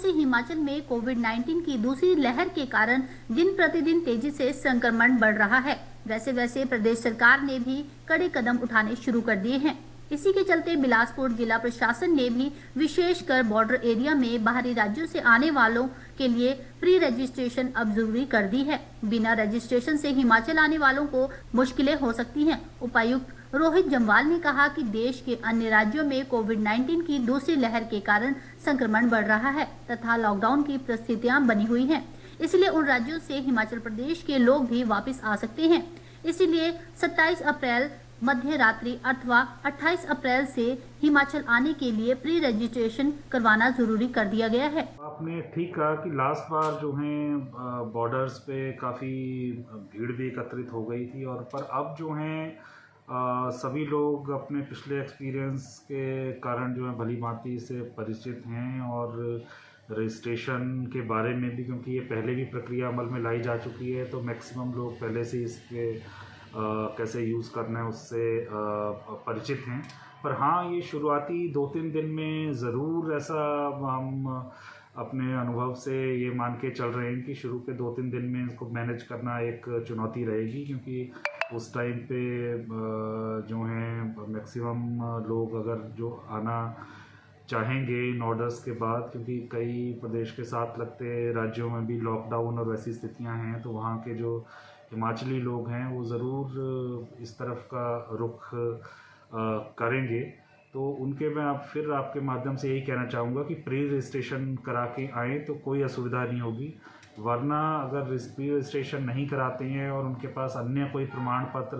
से हिमाचल में कोविड-19 की दूसरी लहर के कारण दिन प्रतिदिन तेजी से संक्रमण बढ़ रहा है। वैसे वैसे प्रदेश सरकार ने भी कड़े कदम उठाने शुरू कर दिए हैं। इसी के चलते बिलासपुर जिला प्रशासन ने भी विशेषकर बॉर्डर एरिया में बाहरी राज्यों से आने वालों के लिए प्री रजिस्ट्रेशन अब जरूरी कर दी है। बिना रजिस्ट्रेशन से हिमाचल आने वालों को मुश्किलें हो सकती हैं। उपायुक्त रोहित जम्वाल ने कहा कि देश के अन्य राज्यों में कोविड-19 की दूसरी लहर के कारण संक्रमण बढ़ रहा है तथा लॉकडाउन की परिस्थितियां बनी हुई हैं। इसलिए उन राज्यों से हिमाचल प्रदेश के लोग भी वापस आ सकते हैं। इसीलिए 27 अप्रैल मध्य रात्रि अथवा 28 अप्रैल से हिमाचल आने के लिए प्री रजिस्ट्रेशन करवाना जरूरी कर दिया गया है। आपने ठीक कहा कि लास्ट बार जो है बॉर्डर्स पे काफ़ी भीड़ भी एकत्रित हो गई थी और पर अब जो है सभी लोग अपने पिछले एक्सपीरियंस के कारण जो है भली भांति से परिचित हैं और रजिस्ट्रेशन के बारे में भी, क्योंकि ये पहले भी प्रक्रिया अमल में लाई जा चुकी है तो मैक्सिमम लोग पहले से इसके कैसे यूज़ करना है उससे परिचित हैं। पर हाँ, ये शुरुआती 2-3 दिन में ज़रूर ऐसा हम अपने अनुभव से ये मान के चल रहे हैं कि शुरू के 2-3 दिन में इसको मैनेज करना एक चुनौती रहेगी, क्योंकि उस टाइम पे जो हैं मैक्सिमम लोग अगर जो आना चाहेंगे इन ऑर्डर्स के बाद, क्योंकि कई प्रदेश के साथ लगते राज्यों में भी लॉकडाउन और वैसी स्थितियां हैं, तो वहाँ के जो हिमाचली लोग हैं वो ज़रूर इस तरफ का रुख करेंगे। तो उनके मैं आप फिर आपके माध्यम से यही कहना चाहूँगा कि प्री रजिस्ट्रेशन करा के आएँ तो कोई असुविधा नहीं होगी, वरना अगर प्री रजिस्ट्रेशन नहीं कराते हैं और उनके पास अन्य कोई प्रमाण पत्र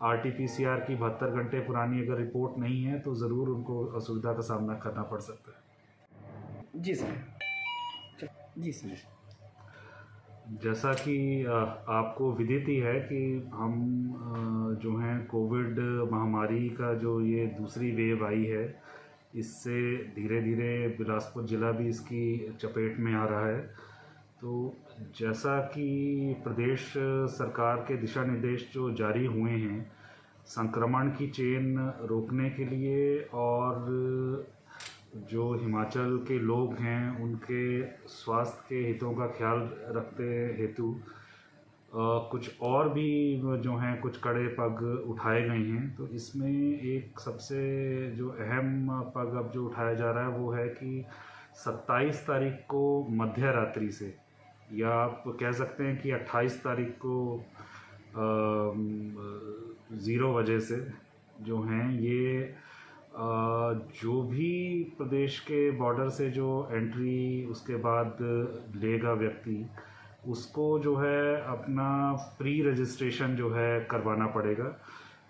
RT-PCR की 72 घंटे पुरानी अगर रिपोर्ट नहीं है तो ज़रूर उनको असुविधा का सामना करना पड़ सकता है। जी सर। जी सर। जैसा कि आपको विदित ही है कि हम जो हैं कोविड महामारी का जो ये दूसरी वेव आई है, इससे धीरे धीरे बिलासपुर ज़िला भी इसकी चपेट में आ रहा है। तो जैसा कि प्रदेश सरकार के दिशा निर्देश जो जारी हुए हैं संक्रमण की चेन रोकने के लिए और जो हिमाचल के लोग हैं उनके स्वास्थ्य के हितों का ख्याल रखते हेतु कुछ और भी जो हैं कुछ कड़े पग उठाए गए हैं। तो इसमें एक सबसे जो अहम पग अब जो उठाया जा रहा है वो है कि 27 तारीख को मध्य रात्रि से, या आप कह सकते हैं कि 28 तारीख को 0 बजे से जो हैं ये जो भी प्रदेश के बॉर्डर से जो एंट्री उसके बाद लेगा व्यक्ति, उसको जो है अपना प्री रजिस्ट्रेशन जो है करवाना पड़ेगा।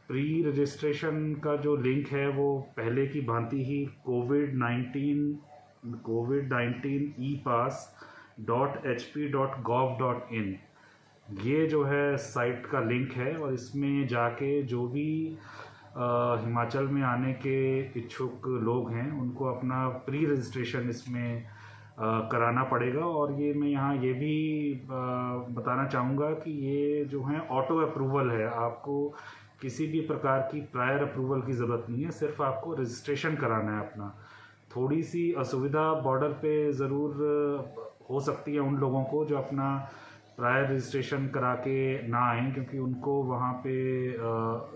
प्री रजिस्ट्रेशन का जो लिंक है वो पहले की भांति ही covid19 epass.hp.gov.in ये जो है साइट का लिंक है और इसमें जाके जो भी हिमाचल में आने के इच्छुक लोग हैं उनको अपना प्री रजिस्ट्रेशन इसमें कराना पड़ेगा। और ये मैं यहाँ ये भी बताना चाहूँगा कि ये जो है ऑटो अप्रूवल है, आपको किसी भी प्रकार की प्रायर अप्रूवल की ज़रूरत नहीं है, सिर्फ आपको रजिस्ट्रेशन कराना है अपना। थोड़ी सी असुविधा बॉर्डर पे ज़रूर हो सकती है उन लोगों को जो अपना प्रायर रजिस्ट्रेशन करा के ना आएँ, क्योंकि उनको वहाँ पे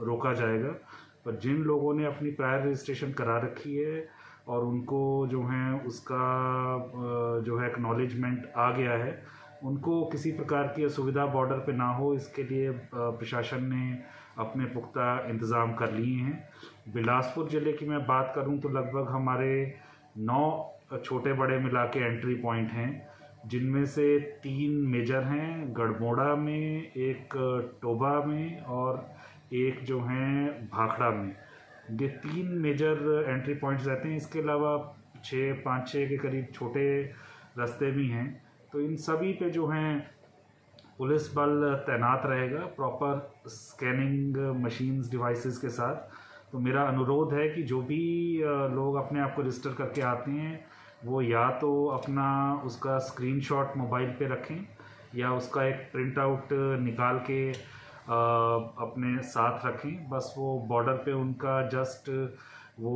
रोका जाएगा। पर जिन लोगों ने अपनी प्रायर रजिस्ट्रेशन करा रखी है और उनको जो है उसका जो है एक्नॉलेजमेंट आ गया है, उनको किसी प्रकार की असुविधा बॉर्डर पे ना हो, इसके लिए प्रशासन ने अपने पुख्ता इंतज़ाम कर लिए हैं। बिलासपुर ज़िले की मैं बात करूं तो लगभग हमारे 9 छोटे बड़े मिला के एंट्री पॉइंट हैं, जिनमें से 3 मेजर हैं, गढ़मोड़ा में, एक टोबा में और एक जो हैं भाखड़ा में। ये 3 मेजर एंट्री पॉइंट्स रहते हैं। इसके अलावा 5-6 के करीब छोटे रास्ते भी हैं। तो इन सभी पे जो हैं पुलिस बल तैनात रहेगा प्रॉपर स्कैनिंग मशीन्स डिवाइसेस के साथ। तो मेरा अनुरोध है कि जो भी लोग अपने आप को रजिस्टर करके आते हैं वो या तो अपना उसका स्क्रीनशॉट मोबाइल पे रखें या उसका एक प्रिंट आउट निकाल के अपने साथ रखें। बस वो बॉर्डर पे उनका जस्ट वो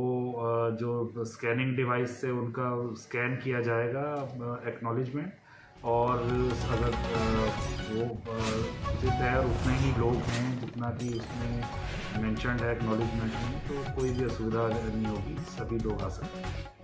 जो स्कैनिंग डिवाइस से उनका स्कैन किया जाएगा एक्नॉलेजमेंट, और अगर वो उचित है और उतने ही लोग हैं जितना कि उसमें मेंशन्ड है एक्नॉलेजमेंट में, तो कोई भी असुविधा नहीं होगी, सभी लोग आ सकते हैं।